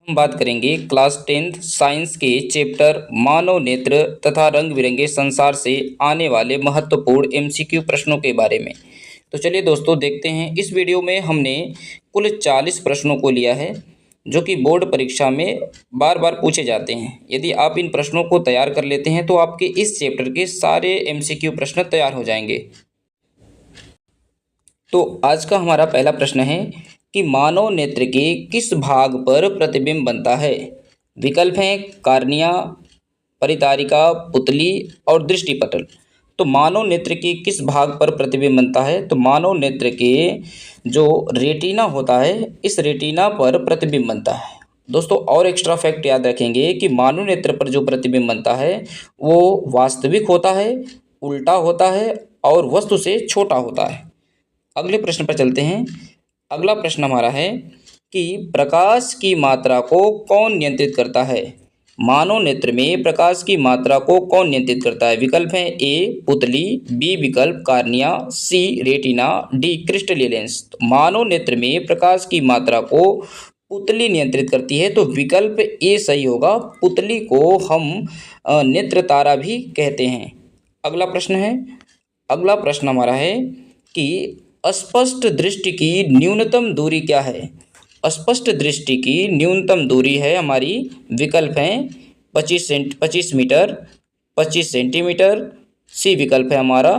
हम बात करेंगे क्लास 10th साइंस के चैप्टर मानव नेत्र तथा रंग बिरंगे संसार से आने वाले महत्वपूर्ण एमसीक्यू प्रश्नों के बारे में। तो चलिए दोस्तों देखते हैं। इस वीडियो में हमने कुल 40 प्रश्नों को लिया है जो कि बोर्ड परीक्षा में बार बार पूछे जाते हैं। यदि आप इन प्रश्नों को तैयार कर लेते हैं तो आपके इस चैप्टर के सारे एमसीक्यू प्रश्न तैयार हो जाएंगे। तो आज का हमारा पहला प्रश्न है कि मानव नेत्र के किस भाग पर प्रतिबिंब बनता है। विकल्प हैं कार्निया, परितारिका, पुतली और दृष्टिपटल। तो मानव नेत्र के किस भाग पर प्रतिबिंब बनता है, तो मानव नेत्र के जो रेटिना होता है इस रेटिना पर प्रतिबिंब बनता है। दोस्तों और एक्स्ट्रा फैक्ट याद रखेंगे कि मानव नेत्र पर जो प्रतिबिंब बनता है वो वास्तविक होता है, उल्टा होता है और वस्तु से छोटा होता है। अगले प्रश्न पर चलते हैं। अगला प्रश्न हमारा है कि प्रकाश की मात्रा को कौन नियंत्रित करता है। मानव नेत्र में प्रकाश की मात्रा को कौन नियंत्रित करता है। विकल्प हैं ए पुतली, बी विकल्प कार्निया, सी रेटिना, डी क्रिस्टलीय लेंस। तो मानव नेत्र में प्रकाश की मात्रा को पुतली नियंत्रित करती है, तो विकल्प ए सही होगा। पुतली को हम नेत्र तारा भी कहते हैं। अगला प्रश्न हमारा है कि अस्पष्ट दृष्टि की न्यूनतम दूरी क्या है। अस्पष्ट दृष्टि की न्यूनतम दूरी है हमारी, विकल्प हैं 25 मीटर, 25 सेंटीमीटर, सी विकल्प है हमारा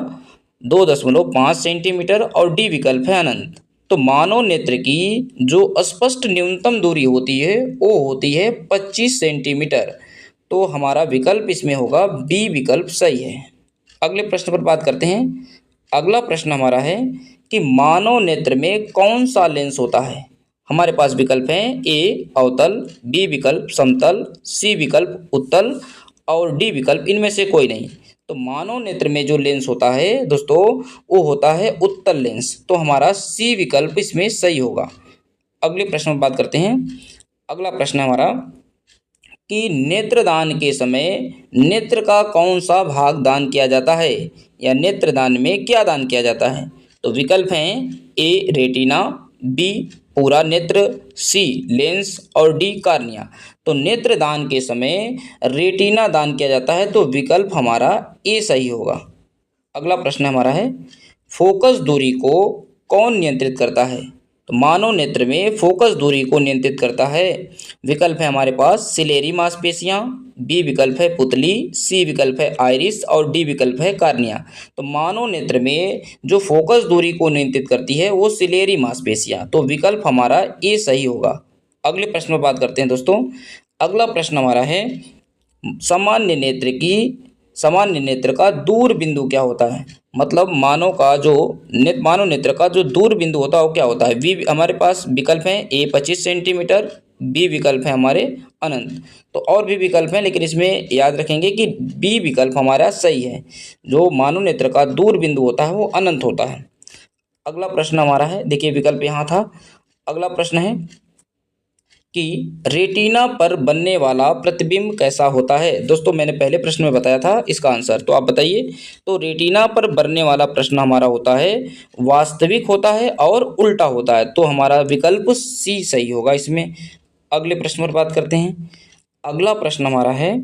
2.5 सेंटीमीटर और डी विकल्प है अनंत। तो मानव नेत्र की जो अस्पष्ट न्यूनतम दूरी होती है वो होती है 25 सेंटीमीटर। तो हमारा विकल्प इसमें होगा बी विकल्प सही है। अगले प्रश्न पर बात करते हैं। अगला प्रश्न हमारा है कि मानव नेत्र में कौन सा लेंस होता है। हमारे पास विकल्प हैं ए अवतल, बी विकल्प समतल, सी विकल्प उत्तल और डी विकल्प इनमें से कोई नहीं। तो मानव नेत्र में जो लेंस होता है दोस्तों वो होता है उत्तल लेंस। तो हमारा सी विकल्प इसमें सही होगा। अगले प्रश्न पर बात करते हैं। अगला प्रश्न हमारा कि नेत्रदान के समय नेत्र का कौन सा भाग दान किया जाता है, या नेत्रदान में क्या दान किया जाता है। तो विकल्प हैं ए रेटिना, बी पूरा नेत्र, सी लेंस और डी कार्निया। तो नेत्रदान के समय रेटिना दान किया जाता है, तो विकल्प हमारा ए सही होगा। अगला प्रश्न हमारा है फोकस दूरी को कौन नियंत्रित करता है। तो मानव नेत्र में फोकस दूरी को नियंत्रित करता है, विकल्प है हमारे पास सिलेरी मांसपेशियां, बी विकल्प है पुतली, सी विकल्प है आइरिस और डी विकल्प है कार्निया। तो मानव नेत्र में जो फोकस दूरी को नियंत्रित करती है वो सिलेरी मांसपेशियां। तो विकल्प हमारा ए सही होगा। अगले प्रश्न पर बात करते हैं दोस्तों। अगला प्रश्न हमारा है सामान्य नेत्र का दूर बिंदु क्या होता है। मतलब मानव नेत्र का जो दूर बिंदु होता है वो क्या होता है। बी हमारे पास विकल्प हैं ए 25 सेंटीमीटर, बी विकल्प है हमारे अनंत। तो और भी विकल्प हैं लेकिन इसमें याद रखेंगे कि बी विकल्प हमारा सही है। जो मानव नेत्र का दूर बिंदु होता है वो अनंत होता है। अगला प्रश्न हमारा है, देखिए विकल्प यहाँ था। अगला प्रश्न है कि रेटिना पर बनने वाला प्रतिबिंब कैसा होता है। दोस्तों मैंने पहले प्रश्न में बताया था इसका आंसर, तो आप बताइए। तो रेटिना पर बनने वाला प्रश्न हमारा होता है वास्तविक होता है और उल्टा होता है। तो हमारा विकल्प सी सही होगा इसमें। अगले प्रश्न पर बात करते हैं। अगला प्रश्न हमारा है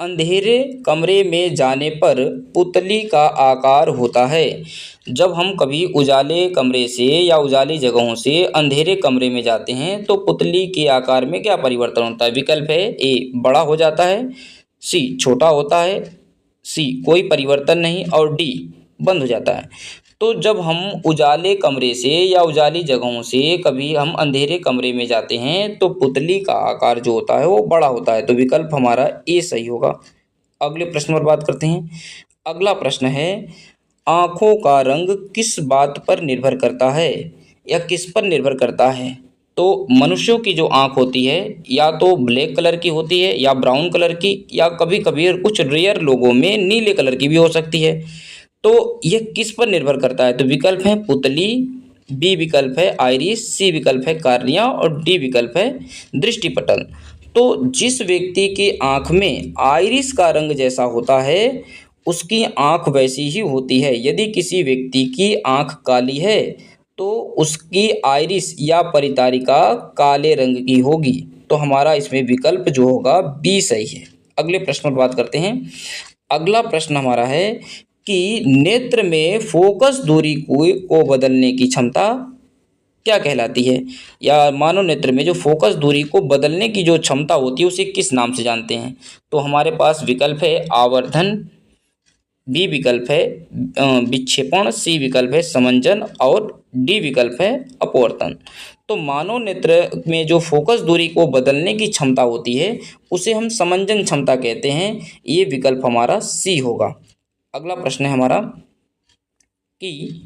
अंधेरे कमरे में जाने पर पुतली का आकार होता है। जब हम कभी उजाले कमरे से या उजाली जगहों से अंधेरे कमरे में जाते हैं तो पुतली के आकार में क्या परिवर्तन होता है। विकल्प है ए बड़ा हो जाता है, सी छोटा होता है, सी कोई परिवर्तन नहीं और डी बंद हो जाता है। तो जब हम उजाले कमरे से या उजाली जगहों से कभी हम अंधेरे कमरे में जाते हैं तो पुतली का आकार जो होता है वो बड़ा होता है। तो विकल्प हमारा ए सही होगा। अगले प्रश्न पर बात करते हैं। अगला प्रश्न है आँखों का रंग किस बात पर निर्भर करता है, या किस पर निर्भर करता है। तो मनुष्यों की जो आँख होती है या तो ब्लैक कलर की होती है या ब्राउन कलर की, या कभी कभी कुछ रेयर लोगों में नीले कलर की भी हो सकती है। तो यह किस पर निर्भर करता है। तो विकल्प है पुतली, बी विकल्प है आइरिस, सी विकल्प है कार्निया और डी विकल्प है दृष्टिपटल। तो जिस व्यक्ति की आँख में आइरिस का रंग जैसा होता है उसकी आँख वैसी ही होती है। यदि किसी व्यक्ति की आँख काली है तो उसकी आइरिस या परितारिका काले रंग की होगी। तो हमारा इसमें विकल्प जो होगा बी सही है। अगले प्रश्न पर बात करते हैं। अगला प्रश्न हमारा है कि नेत्र में फोकस दूरी को बदलने की क्षमता क्या कहलाती है, या मानव नेत्र में जो फोकस दूरी को बदलने की जो क्षमता होती है उसे किस नाम से जानते हैं। तो हमारे पास विकल्प है आवर्धन, बी विकल्प है विक्षेपण, सी विकल्प है समंजन और डी विकल्प है अपवर्तन। तो मानव नेत्र में जो फोकस दूरी को बदलने की क्षमता होती है उसे हम समंजन क्षमता कहते हैं। ये विकल्प हमारा सी होगा। अगला प्रश्न है हमारा कि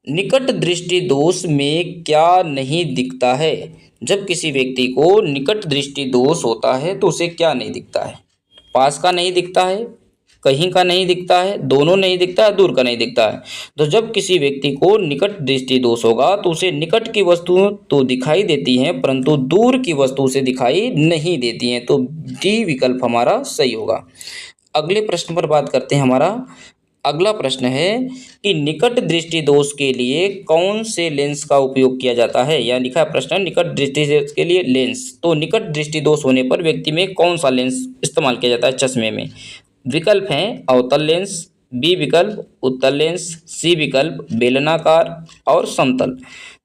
निकट दृष्टि दोष में क्या नहीं दिखता है। जब किसी व्यक्ति को निकट दृष्टि दोष होता है तो उसे क्या नहीं दिखता है। पास का नहीं दिखता है, कहीं का नहीं दिखता है, दोनों नहीं दिखता है, दूर का नहीं दिखता है। तो जब किसी व्यक्ति को निकट दृष्टि दोष होगा तो उसे निकट की वस्तु तो दिखाई देती हैं परंतु दूर की वस्तु उसे दिखाई नहीं देती हैं। तो डी विकल्प हमारा सही होगा। अगले प्रश्न पर बात करते हैं। हमारा अगला प्रश्न है कि निकट दृष्टि दोष के लिए कौन से लेंस का उपयोग किया जाता है। या लिखा है प्रश्न निकट दृष्टि दोष के लिए लेंस। तो निकट दृष्टि दोष होने पर व्यक्ति में कौन सा लेंस इस्तेमाल किया जाता है चश्मे में। विकल्प हैं अवतल लेंस, बी विकल्प उत्तल लेंस, सी विकल्प बेलनाकार और समतल।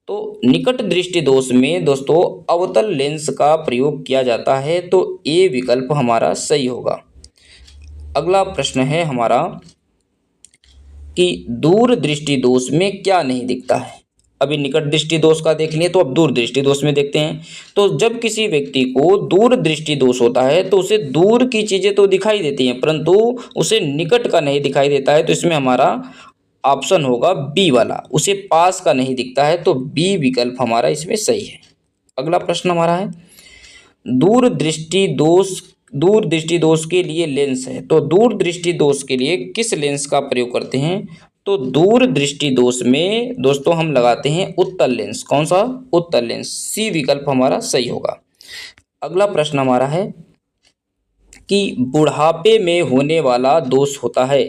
तो निकट दृष्टि दोष में दोस्तों अवतल लेंस का प्रयोग किया जाता है। तो ए विकल्प हमारा सही होगा। अगला प्रश्न है हमारा कि दूर दृष्टि दोष में क्या नहीं दिखता है। अभी निकट दृष्टि दोष का देख लिए तो अब दूर दृष्टि दोष में देखते हैं। तो जब किसी व्यक्ति को दूर दृष्टि दोष होता है तो उसे दूर की चीज़ें तो दिखाई देती हैं परंतु उसे निकट का नहीं दिखाई देता है। तो इसमें हमारा ऑप्शन होगा बी वाला, उसे पास का नहीं दिखता है। तो बी विकल्प हमारा इसमें सही है। अगला प्रश्न हमारा है दूर दृष्टि दोष के लिए लेंस है। तो दूर दृष्टि दोष के लिए किस लेंस का प्रयोग करते हैं। तो दूर दृष्टि दोष में दोस्तों हम लगाते हैं उत्तल लेंस। कौन सा? उत्तल लेंस। सी विकल्प हमारा सही होगा। अगला प्रश्न हमारा है कि बुढ़ापे में होने वाला दोष होता है।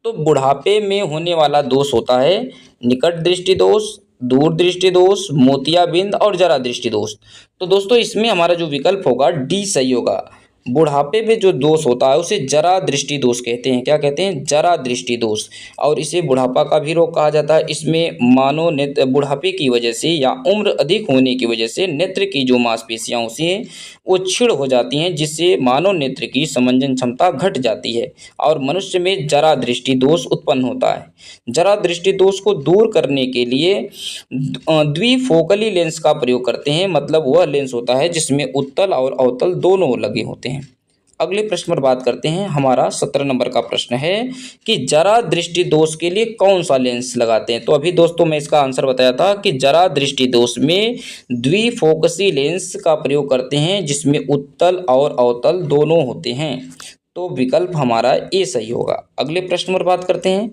तो बुढ़ापे में होने वाला दोष होता है निकट दृष्टि दोष, दूर दृष्टि दोष, मोतियाबिंद और जरा दृष्टि दोष। तो दोस्तों इसमें हमारा जो विकल्प होगा डी सही होगा। बुढ़ापे में जो दोष होता है उसे जरा दृष्टि दोष कहते हैं। क्या कहते हैं? जरा दृष्टि दोष। और इसे बुढ़ापा का भी रोग कहा जाता है। इसमें मानव नेत्र बुढ़ापे की वजह से या उम्र अधिक होने की वजह से नेत्र की जो मांसपेशियां होती हैं वो क्षीण हो जाती हैं जिससे मानव नेत्र की समंजन क्षमता घट जाती है और मनुष्य में जरा दृष्टि दोष उत्पन्न होता है। जरा दृष्टि दोष को दूर करने के लिए द्विफोकली लेंस का प्रयोग करते हैं। मतलब वह लेंस होता है जिसमें उत्तल और अवतल दोनों लगे होते हैं। अगले प्रश्न पर बात करते हैं। हमारा 17 नंबर का प्रश्न है कि जरा दृष्टि दोष के लिए कौन सा लेंस लगाते हैं। तो अभी दोस्तों मैं इसका आंसर बताया था कि जरा दृष्टि दोष में द्विफोकसी लेंस का प्रयोग करते हैं जिसमें उत्तल और अवतल दोनों होते हैं। तो विकल्प हमारा ए सही होगा। अगले प्रश्न पर बात करते हैं।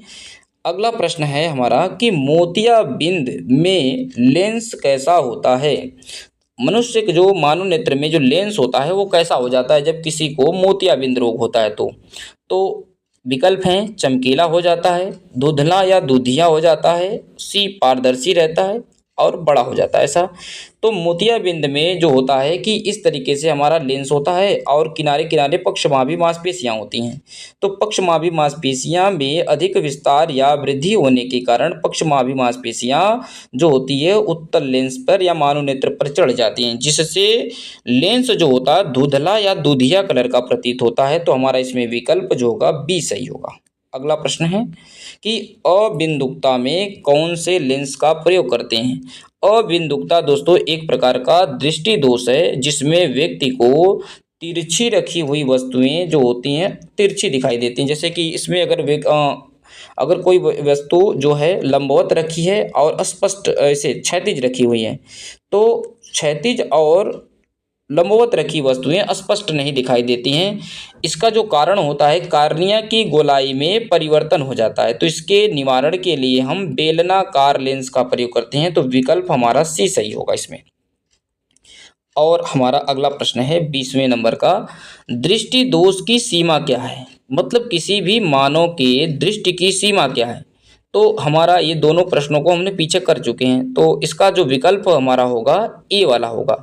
अगला प्रश्न है हमारा कि मोतियाबिंद में लेंस कैसा होता है। मनुष्य के जो मानव नेत्र में जो लेंस होता है वो कैसा हो जाता है जब किसी को मोतियाबिंद रोग होता है। तो विकल्प हैं चमकीला हो जाता है, धुंधला या दूधिया हो जाता है, सी पारदर्शी रहता है और बड़ा हो जाता है। ऐसा तो मोतियाबिंद में जो होता है कि इस तरीके से हमारा लेंस होता है और किनारे किनारे पक्षमाभी मांसपेशियां होती हैं। तो पक्षमाभी मांसपेशियां में अधिक विस्तार या वृद्धि होने के कारण पक्षमाभी मांसपेशियां जो होती है उत्तल लेंस पर या मानव नेत्र पर चढ़ जाती हैं जिससे लेंस जो होता है धुंधला या दूधिया कलर का प्रतीत होता है। तो हमारा इसमें विकल्प जो होगा बी सही होगा। अगला प्रश्न है कि अबिंदुकता में कौन से लेंस का प्रयोग करते हैं। अबिंदुकता दोस्तों एक प्रकार का दृष्टि दोष है जिसमें व्यक्ति को तिरछी रखी हुई वस्तुएं जो होती हैं तिरछी दिखाई देती हैं। जैसे कि इसमें अगर कोई वस्तु जो है लंबवत रखी है और स्पष्ट ऐसे क्षैतिज रखी हुई है तो क्षैतिज और लंबवत रखी वस्तुएं स्पष्ट नहीं दिखाई देती हैं। इसका जो कारण होता है कार्निया की गोलाई में परिवर्तन हो जाता है। तो इसके निवारण के लिए हम बेलनाकार लेंस का प्रयोग करते हैं। तो विकल्प हमारा सी सही होगा इसमें। और हमारा अगला प्रश्न है 20वें नंबर का, दृष्टि दोष की सीमा क्या है। मतलब किसी भी मानव के दृष्टि की सीमा क्या है। तो हमारा ये दोनों प्रश्नों को हमने पीछे कर चुके हैं, तो इसका जो विकल्प हमारा होगा ए वाला होगा,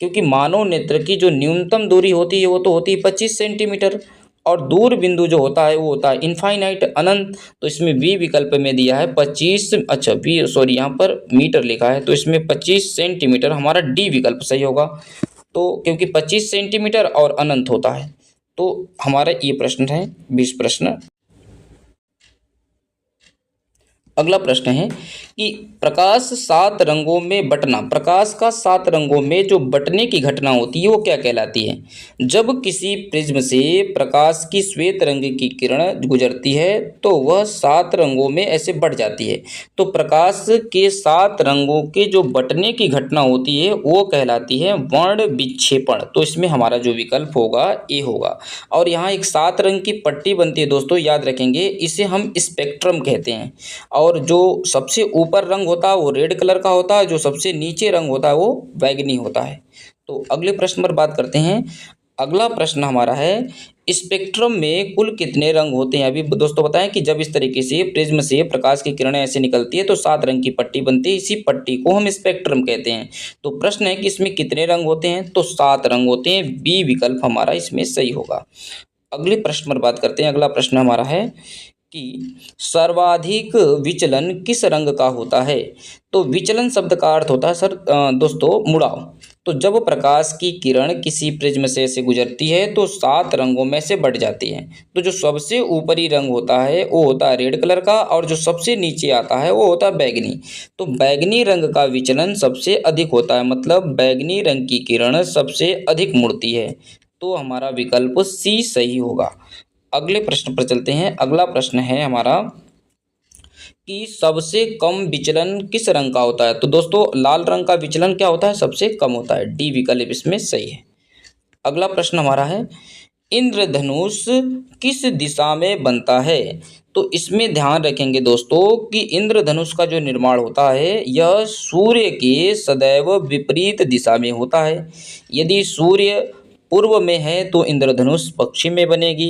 क्योंकि मानव नेत्र की जो न्यूनतम दूरी होती है वो तो होती है 25 सेंटीमीटर, और दूर बिंदु जो होता है वो होता है इनफाइनाइट, अनंत। तो इसमें बी विकल्प में दिया है 25, अच्छा बी सॉरी यहाँ पर मीटर लिखा है, तो इसमें 25 सेंटीमीटर, हमारा डी विकल्प सही होगा। तो क्योंकि 25 सेंटीमीटर और अनंत होता है, तो हमारा ये प्रश्न है 20 प्रश्न। अगला प्रश्न है कि प्रकाश 7 रंगों में बंटना, प्रकाश का 7 रंगों में जो बंटने की घटना होती है वो क्या कहलाती है? जब किसी प्रिज्म से प्रकाश की श्वेत रंग की किरण गुजरती है तो वह 7 रंगों में ऐसे बंट जाती है। तो प्रकाश के 7 रंगों के जो बंटने की घटना होती है वो कहलाती है वर्ण विक्षेपण। तो इसमें हमारा जो विकल्प होगा ए होगा। और यहाँ एक 7 रंग की पट्टी बनती है दोस्तों, याद रखेंगे, इसे हम स्पेक्ट्रम कहते हैं। और जो सबसे ऊपर रंग होता है वो रेड कलर का होता है, जो सबसे नीचे रंग होता है वो बैंगनी होता है। तो अगले प्रश्न पर बात करते हैं। अगला प्रश्न हमारा है स्पेक्ट्रम में कुल कितने रंग होते हैं? अभी दोस्तों बताएं कि जब इस तरीके से प्रिज्म से प्रकाश की किरणें ऐसे निकलती है तो 7 रंग की पट्टी बनती है, इसी पट्टी को हम स्पेक्ट्रम कहते हैं। तो प्रश्न है कि इसमें कितने रंग होते हैं? तो 7 रंग होते हैं, बी विकल्प हमारा इसमें सही होगा। अगले प्रश्न पर बात करते हैं। अगला प्रश्न हमारा है कि सर्वाधिक विचलन किस रंग का होता है? तो विचलन शब्द का अर्थ होता है दोस्तों मुड़ाव। तो जब प्रकाश की किरण किसी प्रिज्म से गुजरती है तो 7 रंगों में से बढ़ जाती है। तो जो सबसे ऊपरी रंग होता है वो होता है रेड कलर का, और जो सबसे नीचे आता है वो होता है बैगनी। तो बैगनी रंग का विचलन सबसे अधिक होता है, मतलब बैगनी रंग की किरण सबसे अधिक मुड़ती है। तो हमारा विकल्प सी सही होगा। अगले प्रश्न पर चलते हैं। अगला प्रश्न है हमारा कि सबसे कम विचलन किस रंग का होता है? तो दोस्तों लाल रंग का विचलन क्या होता है? सबसे कम होता है, डी विकल्प इसमें सही है। अगला प्रश्न हमारा है इंद्रधनुष किस दिशा में बनता है? तो इसमें ध्यान रखेंगे दोस्तों कि इंद्रधनुष का जो निर्माण होता है यह सूर्य के सदैव विपरीत दिशा में होता है। यदि सूर्य पूर्व में है तो इंद्रधनुष पश्चिम में बनेगी,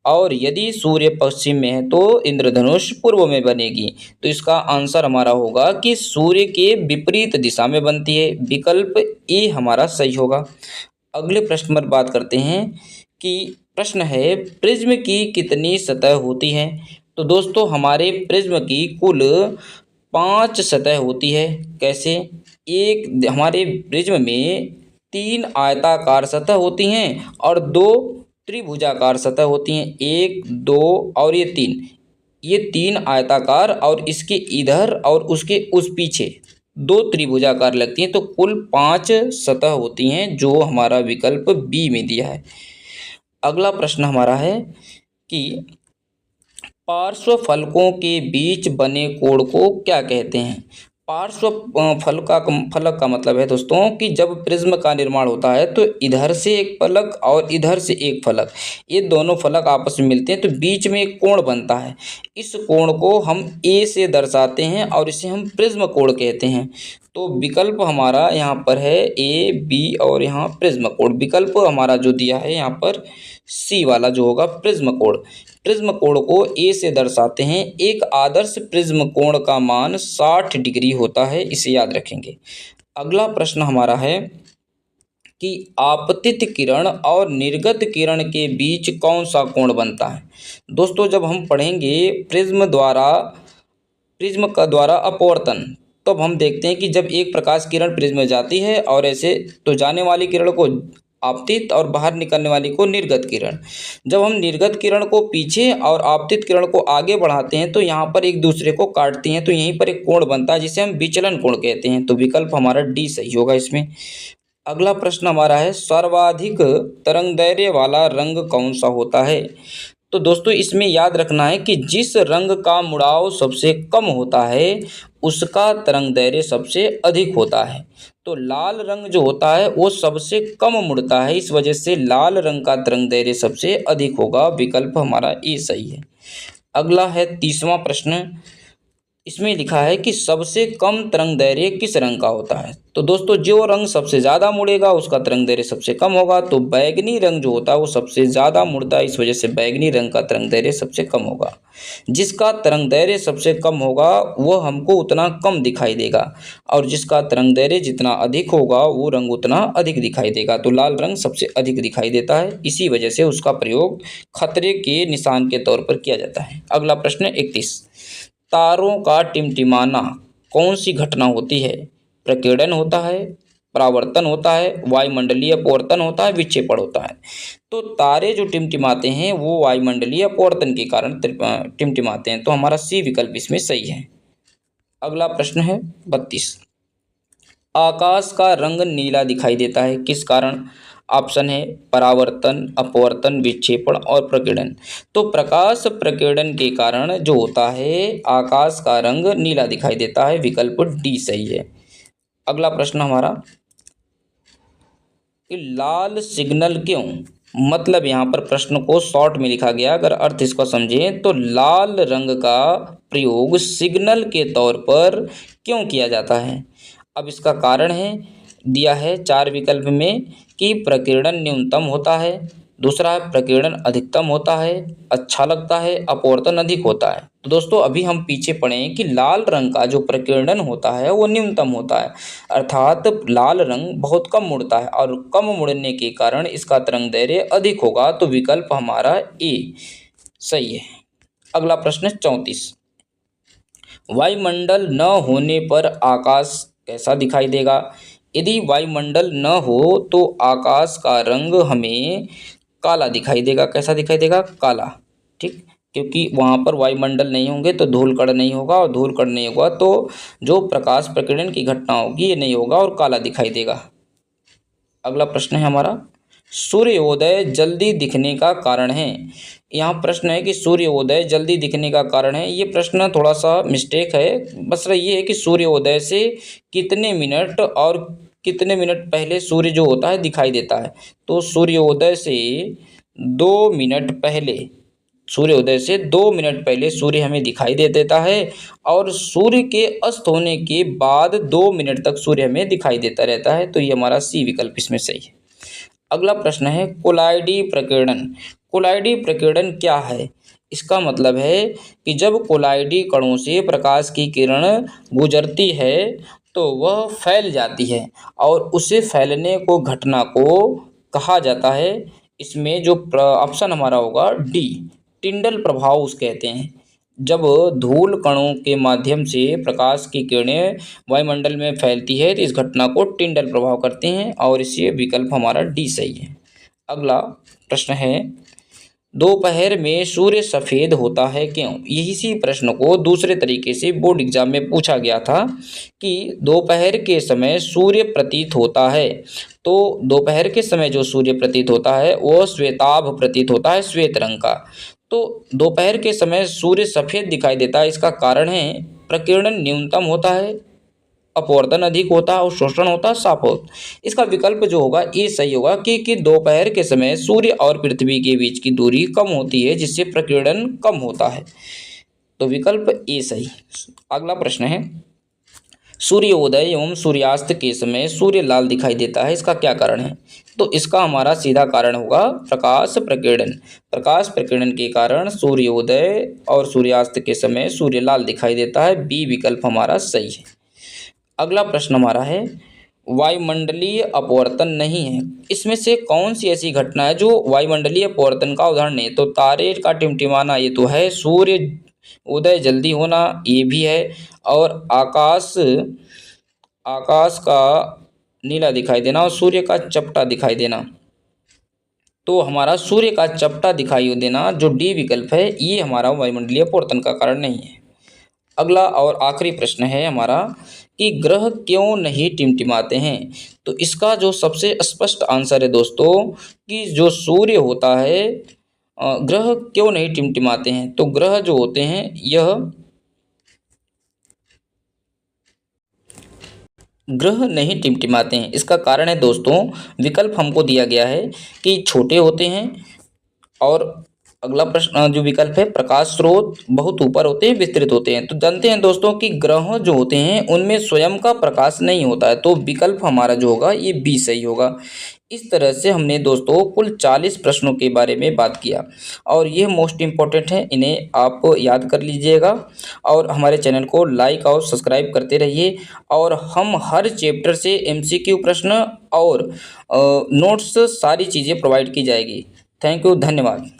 और यदि सूर्य पश्चिम में है तो इंद्रधनुष पूर्व में बनेगी। तो इसका आंसर हमारा होगा कि सूर्य के विपरीत दिशा में बनती है, विकल्प ए हमारा सही होगा। अगले प्रश्न पर बात करते हैं कि प्रश्न है प्रिज्म की कितनी सतह होती हैं? तो दोस्तों हमारे प्रिज्म की कुल 5 सतह होती है। कैसे? एक हमारे प्रिज्म में 3 आयताकार सतह होती हैं और 2 त्रिभुजाकार सतह होती हैं। 1, 2 और ये 3, ये 3 आयताकार, और इसके इधर और उसके उस पीछे 2 त्रिभुजाकार लगती हैं। तो कुल 5 सतह होती हैं, जो हमारा विकल्प बी में दिया है। अगला प्रश्न हमारा है कि पार्श्व फलकों के बीच बने कोण को क्या कहते हैं? पार्श्व फलक का मतलब है दोस्तों कि जब प्रिज्म का निर्माण होता है तो इधर से एक फलक और इधर से एक फलक, ये दोनों फलक आपस में मिलते हैं तो बीच में एक कोण बनता है। इस कोण को हम ए से दर्शाते हैं और इसे हम प्रिज्म कोण कहते हैं। तो विकल्प हमारा यहाँ पर है ए, बी और यहाँ प्रिज्म कोण। विकल्प हमारा जो दिया है यहाँ पर सी वाला जो होगा प्रिज्म कोण। प्रिज्म कोण को ए से दर्शाते हैं। एक आदर्श प्रिज्म कोण का मान 60 डिग्री होता है, इसे याद रखेंगे। अगला प्रश्न हमारा है कि आपतित किरण और निर्गत किरण के बीच कौन सा कोण बनता है? दोस्तों जब हम पढ़ेंगे प्रिज्म का द्वारा अपवर्तन, तो अब हम देखते हैं कि जब एक प्रकाश किरण प्रिज्म में जाती है और ऐसे, तो जाने वाली किरण को आपतित और बाहर निकलने वाली को निर्गत किरण। जब हम निर्गत किरण को पीछे और आपतित किरण को आगे बढ़ाते हैं तो यहाँ पर एक दूसरे को काटती हैं, तो यहीं पर एक कोण बनता है जिसे हम विचलन कोण कहते हैं। तो विकल्प हमारा डी सही होगा इसमें। अगला प्रश्न हमारा है सर्वाधिक तरंगदैर्घ्य वाला रंग कौन सा होता है? तो दोस्तों इसमें याद रखना है कि जिस रंग का मुड़ाव सबसे कम होता है उसका तरंगदैर्घ्य सबसे अधिक होता है। तो लाल रंग जो होता है वो सबसे कम मुड़ता है, इस वजह से लाल रंग का तरंगदैर्घ्य सबसे अधिक होगा। विकल्प हमारा ए सही है। अगला है 30वां प्रश्न। इसमें लिखा है कि सबसे कम तरंग दैर्घ्य किस रंग का होता है। तो दोस्तों जो रंग सबसे ज़्यादा मुड़ेगा उसका तरंग दैर्घ्य सबसे कम होगा। तो बैगनी रंग जो होता है वो सबसे ज़्यादा मुड़ता है, इस वजह से बैगनी रंग का तरंग दैर्घ्य सबसे कम होगा। जिसका तरंग दैर्घ्य सबसे कम होगा वह हमको उतना कम दिखाई देगा, और जिसका तरंग दैर्घ्य जितना अधिक होगा वो रंग उतना अधिक दिखाई देगा। तो लाल रंग सबसे अधिक दिखाई देता है, इसी वजह से उसका प्रयोग खतरे के निशान के तौर पर किया जाता है। अगला प्रश्न 31, तारों का टिमटिमाना कौन सी घटना होती है? प्रकीर्णन होता है, परावर्तन होता है, वायुमंडलीय अपवर्तन होता है, विक्षेपण होता है। तो तारे जो टिमटिमाते हैं वो वायुमंडलीय अपवर्तन के कारण टिमटिमाते हैं। तो हमारा सी विकल्प इसमें सही है। अगला प्रश्न है 32, आकाश का रंग नीला दिखाई देता है किस कारण? ऑप्शन है परावर्तन, अपवर्तन, विक्षेपण और प्रकीर्णन। तो प्रकाश प्रकीर्णन के कारण जो होता है आकाश का रंग नीला दिखाई देता है, विकल्प डी सही है। अगला प्रश्न हमारा कि लाल सिग्नल क्यों? मतलब यहाँ पर प्रश्न को शॉर्ट में लिखा गया, अगर अर्थ इसको समझें तो लाल रंग का प्रयोग सिग्नल के तौर पर क्यों किया जाता है? अब इसका कारण है दिया है 4 विकल्प में कि प्रकीर्णन न्यूनतम होता है, दूसरा है प्रकीर्णन अधिकतम होता है, अच्छा लगता है, अपवर्तन अधिक होता है। तो दोस्तों अभी हम पीछे पढ़े कि लाल रंग का जो प्रकीर्णन होता है वो न्यूनतम होता है, अर्थात लाल रंग बहुत कम मुड़ता है और कम मुड़ने के कारण इसका तरंग दैर्घ्य अधिक होगा। तो विकल्प हमारा ए सही है। अगला प्रश्न 34, वायुमंडल न होने पर आकाश कैसा दिखाई देगा? यदि वायुमंडल न हो तो आकाश का रंग हमें काला दिखाई देगा। कैसा दिखाई देगा? काला। ठीक, क्योंकि वहाँ पर वायुमंडल नहीं होंगे तो धूलकण नहीं होगा, और धूलकण नहीं होगा तो जो प्रकाश प्रकीर्णन की घटना होगी ये नहीं होगा और काला दिखाई देगा। अगला प्रश्न है हमारा, सूर्योदय जल्दी दिखने का कारण है। यहाँ प्रश्न है कि सूर्योदय जल्दी दिखने का कारण है। ये प्रश्न थोड़ा सा मिस्टेक है, बस ये है कि सूर्योदय से कितने मिनट और कितने मिनट पहले सूर्य जो होता है दिखाई देता है। तो सूर्योदय से 2 मिनट पहले, सूर्योदय से 2 मिनट पहले सूर्य हमें दिखाई दे देता है, और सूर्य के अस्त होने के बाद 2 मिनट तक सूर्य हमें दिखाई देता रहता है। तो ये हमारा सी विकल्प इसमें सही है। अगला प्रश्न है कोलाइडी प्रकीर्णन। कोलाइडी प्रकीर्णन क्या है? इसका मतलब है कि जब कोलाइडी कणों से प्रकाश की किरण गुजरती है तो वह फैल जाती है, और उसे फैलने को घटना को कहा जाता है। इसमें जो ऑप्शन हमारा होगा डी, टिंडल प्रभाव उस कहते हैं। जब धूल कणों के माध्यम से प्रकाश की किरणें वायुमंडल में फैलती है तो इस घटना को टिंडल प्रभाव करते हैं, और इसलिए विकल्प हमारा डी सही है। अगला प्रश्न है, दोपहर में सूर्य सफ़ेद होता है क्यों? इसी प्रश्न को दूसरे तरीके से बोर्ड एग्जाम में पूछा गया था कि दोपहर के समय सूर्य प्रतीत होता है, तो दोपहर के समय जो सूर्य प्रतीत होता है वह श्वेताभ प्रतीत होता है, श्वेत रंग का। तो दोपहर के समय सूर्य सफ़ेद दिखाई देता है, इसका कारण है प्रकीर्णन न्यूनतम होता है, अपवर्तन अधिक होता है और शोषण होता है सापेक्ष। इसका विकल्प जो होगा ये सही होगा कि दोपहर के समय सूर्य और पृथ्वी के बीच की दूरी कम होती है जिससे प्रकीर्णन कम होता है। तो विकल्प ए सही। अगला प्रश्न है, सूर्योदय एवं सूर्यास्त के समय सूर्य लाल दिखाई देता है, इसका क्या कारण है? तो इसका हमारा सीधा कारण होगा प्रकाश प्रकीर्णन। प्रकाश प्रकीर्णन के कारण सूर्योदय और सूर्यास्त के समय सूर्य लाल दिखाई देता है, बी विकल्प हमारा सही है। अगला प्रश्न हमारा है, वायुमंडलीय अपवर्तन नहीं है, इसमें से कौन सी ऐसी घटना है जो वायुमंडलीय अपवर्तन का उदाहरण है? तो तारे का टिमटिमाना ये तो है, सूर्य उदय जल्दी होना ये भी है, और आकाश का नीला दिखाई देना और सूर्य का चपटा दिखाई देना। तो हमारा सूर्य का चपटा दिखाई देना जो डी विकल्प है ये हमारा वायुमंडलीय अपवर्तन का कारण नहीं है। अगला और आखिरी प्रश्न है हमारा कि ग्रह क्यों नहीं टिमटिमाते हैं? तो इसका जो सबसे स्पष्ट आंसर है दोस्तों कि जो सूर्य होता है, ग्रह क्यों नहीं टिमटिमाते हैं? तो ग्रह जो होते हैं यह ग्रह नहीं टिमटिमाते हैं, इसका कारण है दोस्तों, विकल्प हमको दिया गया है कि छोटे होते हैं और अगला प्रश्न जो विकल्प है, प्रकाश स्रोत बहुत ऊपर होते हैं, विस्तृत होते हैं। तो जानते हैं दोस्तों कि ग्रह जो होते हैं उनमें स्वयं का प्रकाश नहीं होता है, तो विकल्प हमारा जो होगा ये बी सही होगा। इस तरह से हमने दोस्तों कुल 40 प्रश्नों के बारे में बात किया और ये मोस्ट इम्पोर्टेंट है, इन्हें आप याद कर लीजिएगा और हमारे चैनल को लाइक और सब्सक्राइब करते रहिए। और हम हर चैप्टर से एमसीक्यू प्रश्न और नोट्स सारी चीज़ें प्रोवाइड की जाएगी। थैंक यू, धन्यवाद।